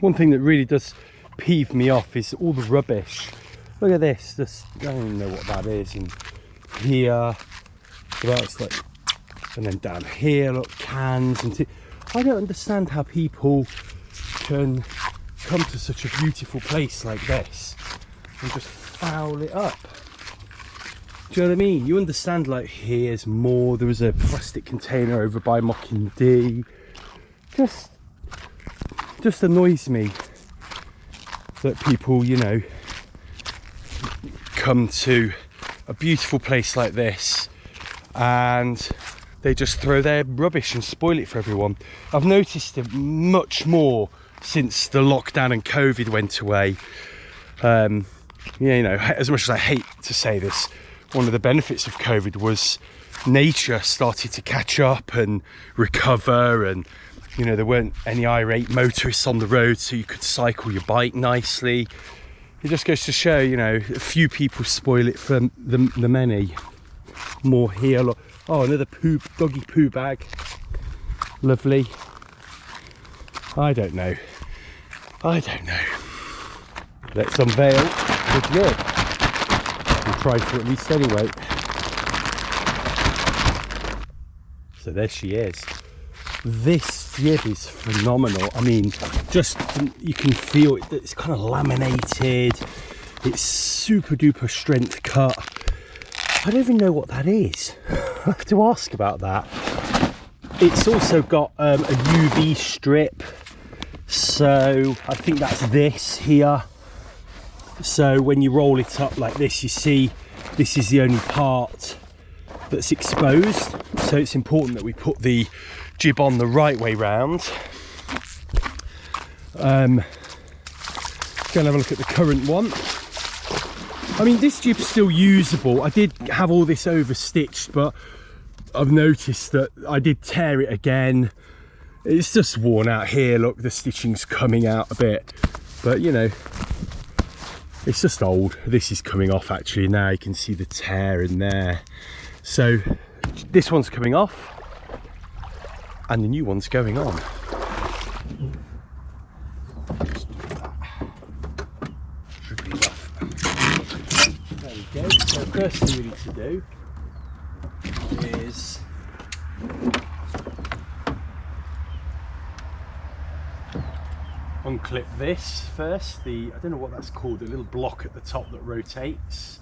One thing that really does peeve me off is all the rubbish. Look at this, I don't even know what that is. And here, that's like, and then down here, look, cans and I don't understand how people can come to such a beautiful place like this and just foul it up. Do you know what I mean? You understand, like, here's more, there was a plastic container over by Mocking D. Just annoys me that people, you know, come to a beautiful place like this and they just throw their rubbish and spoil it for everyone. I've noticed it much more since the lockdown and COVID went away. Yeah, you know, as much as I hate to say this, one of the benefits of COVID was nature started to catch up and recover, and you know, there weren't any irate motorists on the road, so you could cycle your bike nicely. It just goes to show, you know, a few people spoil it for the many. More here, look. Oh, another doggy poo bag. Lovely. I don't know. Let's unveil the jib. We'll try to at least anyway. So there she is. This jib is phenomenal. I mean, just you can feel it. It's kind of laminated. It's super duper strength cut. I don't even know what that is. I have to ask about that. It's also got a UV strip. So I think that's this here. So when you roll it up like this, you see this is the only part that's exposed. So it's important that we put the jib on the right way round. Go and have a look at the current one. I mean, this jib's still usable. I did have all this over stitched, but I've noticed that I did tear it again. It's just worn out here. Look, the stitching's coming out a bit, but you know, it's just old. This is coming off actually now. You can see the tear in there. So this one's coming off and the new one's going on. Should be enough. There we go. So the first thing we need to do is unclip this first. I don't know what that's called, the little block at the top that rotates.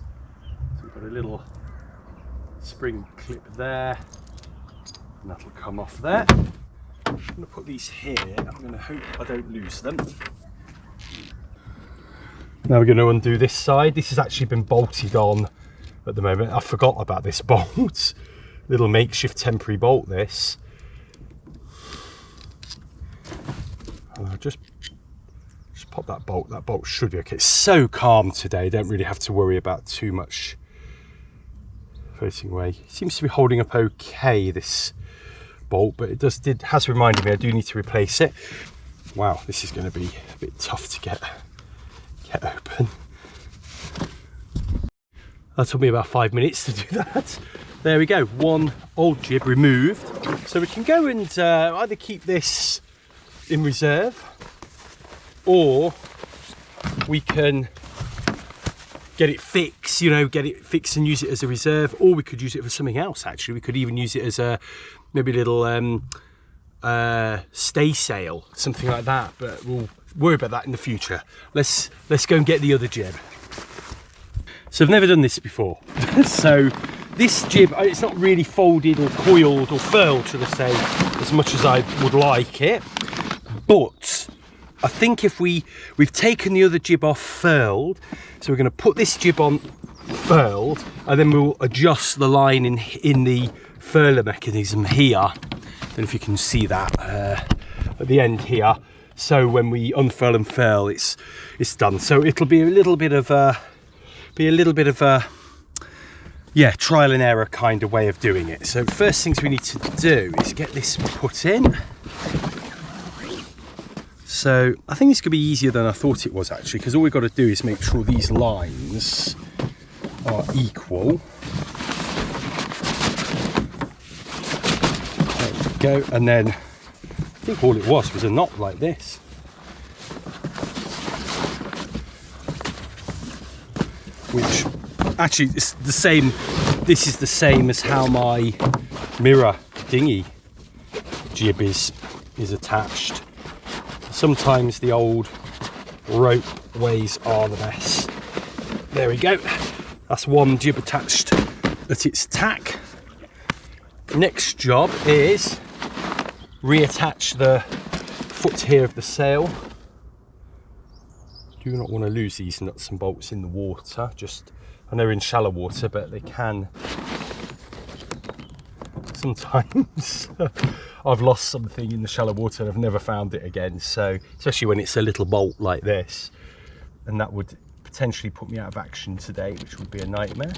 So we've got a little spring clip there, and that'll come off there. I'm going to put these here. I'm going to hope I don't lose them. Now we're going to undo this side. This has actually been bolted on at the moment. I forgot about this bolt. Little makeshift temporary bolt this. Just pop that bolt. That bolt should be okay. It's so calm today. Don't really have to worry about too much floating away. It seems to be holding up okay, this bolt, but it has reminded me I do need to replace it. Wow, this is going to be a bit tough to get open. That took me about 5 minutes to do that. There we go, one old jib removed. So we can go and either keep this in reserve, or we can get it fixed, you know, get it fixed and use it as a reserve, or we could use it for something else. Actually, we could even use it as a maybe a little stay sail, something like that, but we'll worry about that in the future. Let's go and get the other jib. So I've never done this before. So this jib, it's not really folded or coiled or furled, should I say, as much as I would like it. But I think if we've taken the other jib off furled, so we're going to put this jib on furled, and then we'll adjust the line in the furler mechanism here. I don't know if you can see that at the end here. So when we unfurl and furl, it's done. So it'll be a little bit of a yeah, trial and error kind of way of doing it. So first things we need to do is get this put in. So I think this could be easier than I thought it was actually, because all we've got to do is make sure these lines are equal. There we go. And then I think all it was a knot like this. which actually it's the same. This is the same as how my mirror dinghy jib is attached. Sometimes the old rope ways are the best. There we go. That's one jib attached at its tack. Next job is reattach the foot here of the sail. Do not want to lose these nuts and bolts in the water. Just, I know in shallow water, but they can sometimes. I've lost something in the shallow water and I've never found it again. So, especially when it's a little bolt like this, and that would potentially put me out of action today, which would be a nightmare.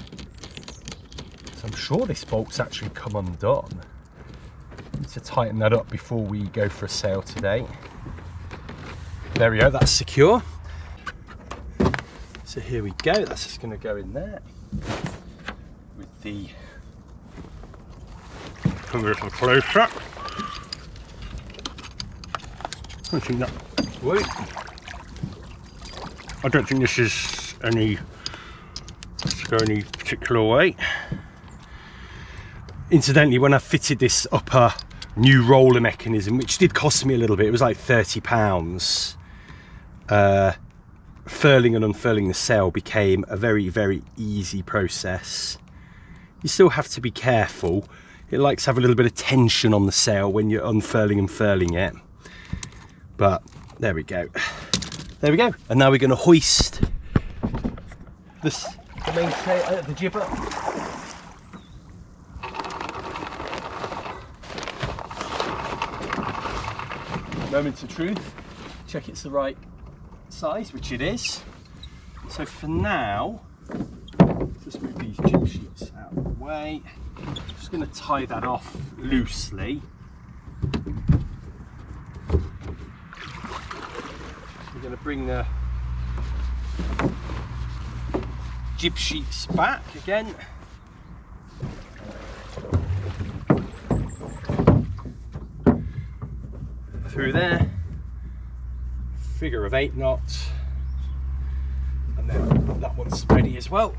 So I'm sure this bolt's actually come undone. Need to tighten that up before we go for a sail today. There we go, that's secure. So here we go, that's just going to go in there with the, come a little closer. I don't think that, wait, I don't think this is any, to go any particular way. Incidentally, when I fitted this upper new roller mechanism, which did cost me a little bit, it was like £30, furling and unfurling the sail became a very, very easy process. You still have to be careful. It likes to have a little bit of tension on the sail when you're unfurling and furling it. But there we go. There we go. And now we're going to hoist this, the main sail, the jib up. Moment of truth. Check it's the right size, which it is. So for now, just move these jib sheets out of the way. Just going to tie that off loosely. We're going to bring the jib sheets back again. Through there, figure of 8 knots, and then that one's ready as well.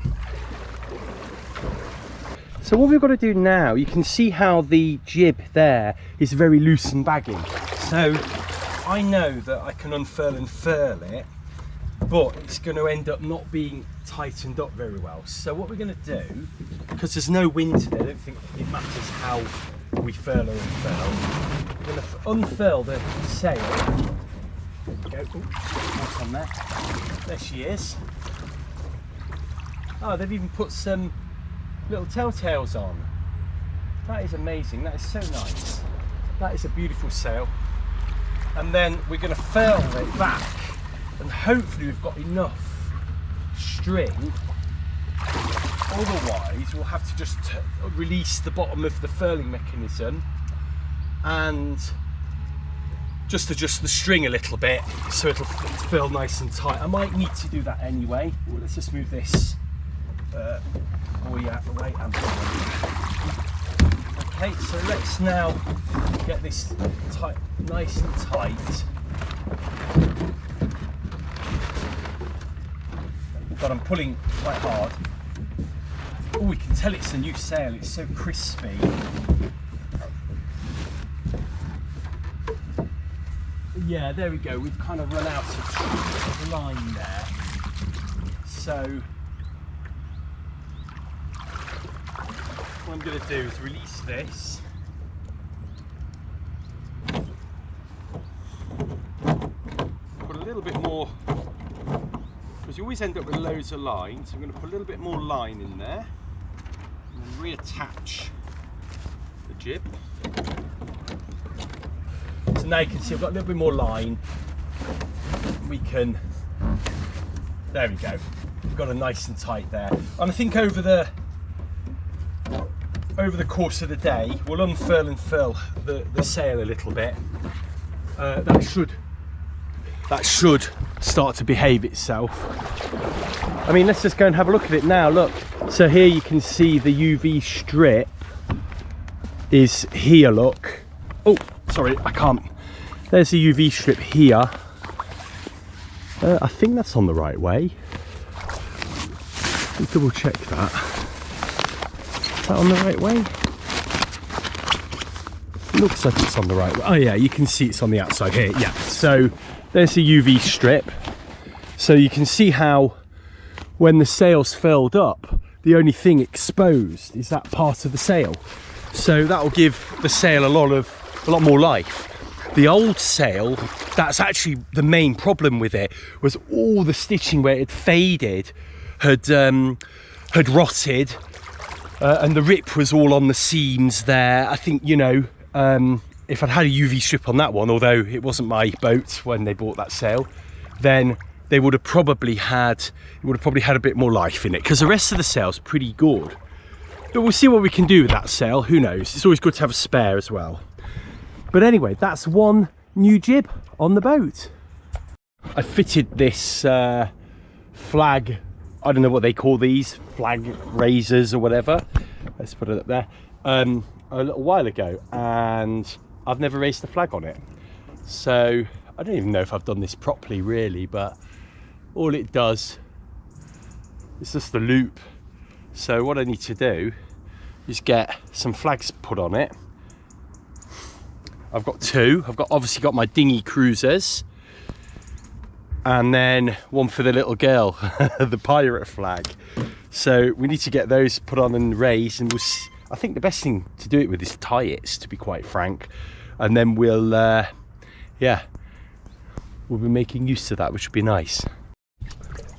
So what we've got to do now, you can see how the jib there is very loose and bagging. So I know that I can unfurl and furl it, but it's going to end up not being tightened up very well. So what we're going to do, because there's no wind today, I don't think it matters how we furl or unfurl. We're going to unfurl the sail. There we go. Ooh, what's on there? There she is. Oh, they've even put some little telltales on. That is amazing. That is so nice. That is a beautiful sail. And then we're going to furl it back, and hopefully we've got enough string. Otherwise, we'll have to just release the bottom of the furling mechanism and just adjust the string a little bit so it'll feel nice and tight. I might need to do that anyway. Well, let's just move this buoy out of the way. Okay, so let's now get this tight, nice and tight. But I'm pulling quite hard. Oh, we can tell it's a new sail, it's so crispy. Yeah, there we go, we've kind of run out of line there. So, what I'm going to do is release this. Put a little bit more, because you always end up with loads of line, so I'm going to put a little bit more line in there. And then reattach the jib. So now you can see I've got a little bit more line. We can, there we go. We've got a nice and tight there. And I think over the course of the day, we'll unfurl and furl the sail a little bit. That should start to behave itself. I mean, let's just go and have a look at it now. Look, so here you can see the UV strip is here, look. Oh, sorry, I can't. There's the UV strip here. I think that's on the right way. Let's double check that. Is that on the right way? Looks like it's on the right way. Oh yeah, you can see it's on the outside here. Yeah, so there's the UV strip. So you can see how when the sail's filled up, the only thing exposed is that part of the sail. So that'll give the sail a lot more life. The old sail, that's actually the main problem with it, was all the stitching where it had faded, had rotted, and the rip was all on the seams there. I think, you know, if I'd had a UV strip on that one, although it wasn't my boat when they bought that sail, then they would have probably had a bit more life in it, because the rest of the sail's pretty good. But we'll see what we can do with that sail, who knows. It's always good to have a spare as well. But anyway, that's one new jib on the boat. I fitted this flag, I don't know what they call these, flag raisers or whatever. Let's put it up there. A little while ago, and I've never raised the flag on it. So I don't even know if I've done this properly really, but all it does is just a loop. So what I need to do is get some flags put on it. I've got two. I've obviously got my dinghy cruisers, and then one for the little girl, the pirate flag. So we need to get those put on and raised, and I think the best thing to do it with is tie it, to be quite frank, and then we'll be making use of that, which would be nice.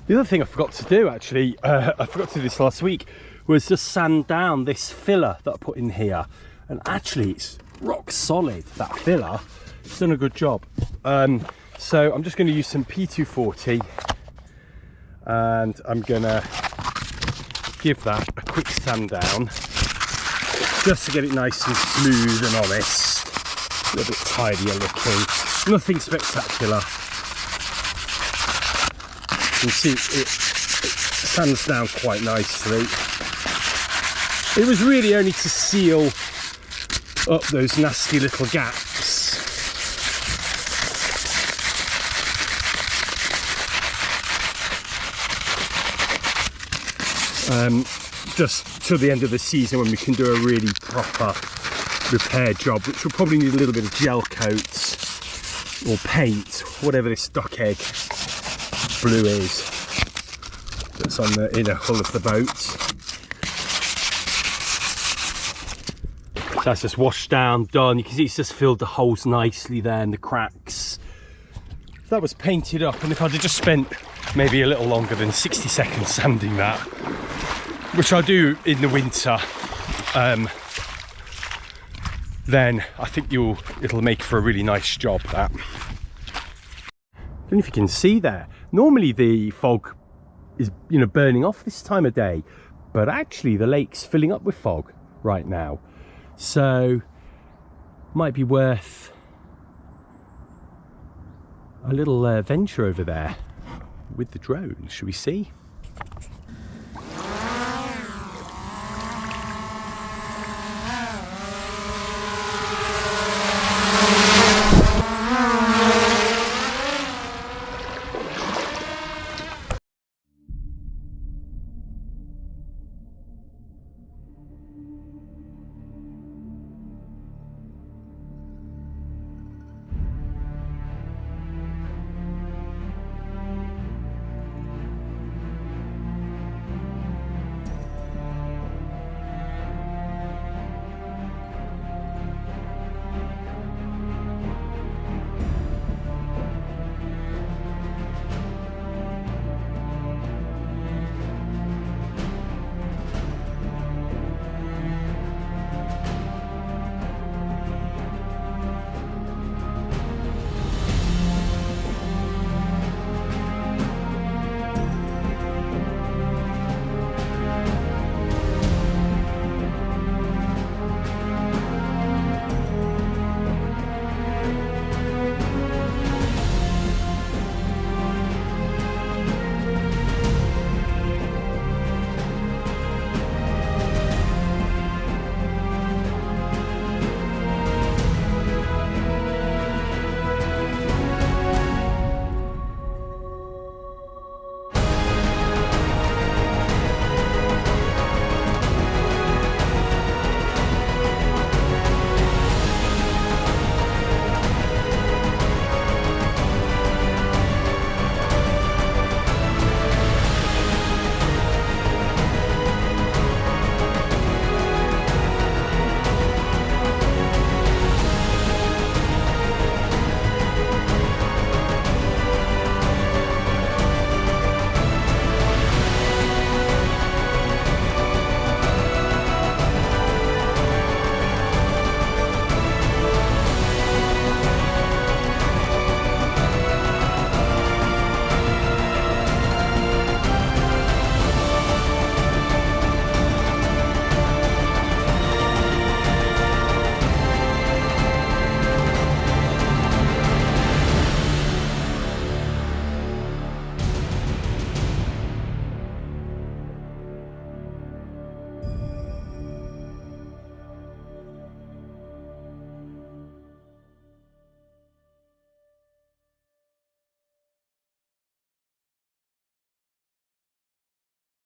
The other thing I forgot to do, actually, I forgot to do this last week, was just sand down this filler that I put in here. And actually, it's rock solid, that filler. It's done a good job. So I'm just going to use some P240, and I'm going to give that a quick sand down, just to get it nice and smooth and honest. A little bit tidier looking. Nothing spectacular. You can see it sands down quite nicely. It was really only to seal up those nasty little gaps. Just till the end of the season, when we can do a really proper repair job, which will probably need a little bit of gel coats or paint, whatever this duck egg blue is that's on the inner hull of the boat. So that's just washed down, done. You can see it's just filled the holes nicely there and the cracks. That was painted up, and if I'd have just spent maybe a little longer than 60 seconds sanding that, which I do in the winter, then I think it'll make for a really nice job, that. I don't know if you can see there. Normally the fog is, you know, burning off this time of day, but actually the lake's filling up with fog right now. So might be worth a little venture over there with the drone. Should we see?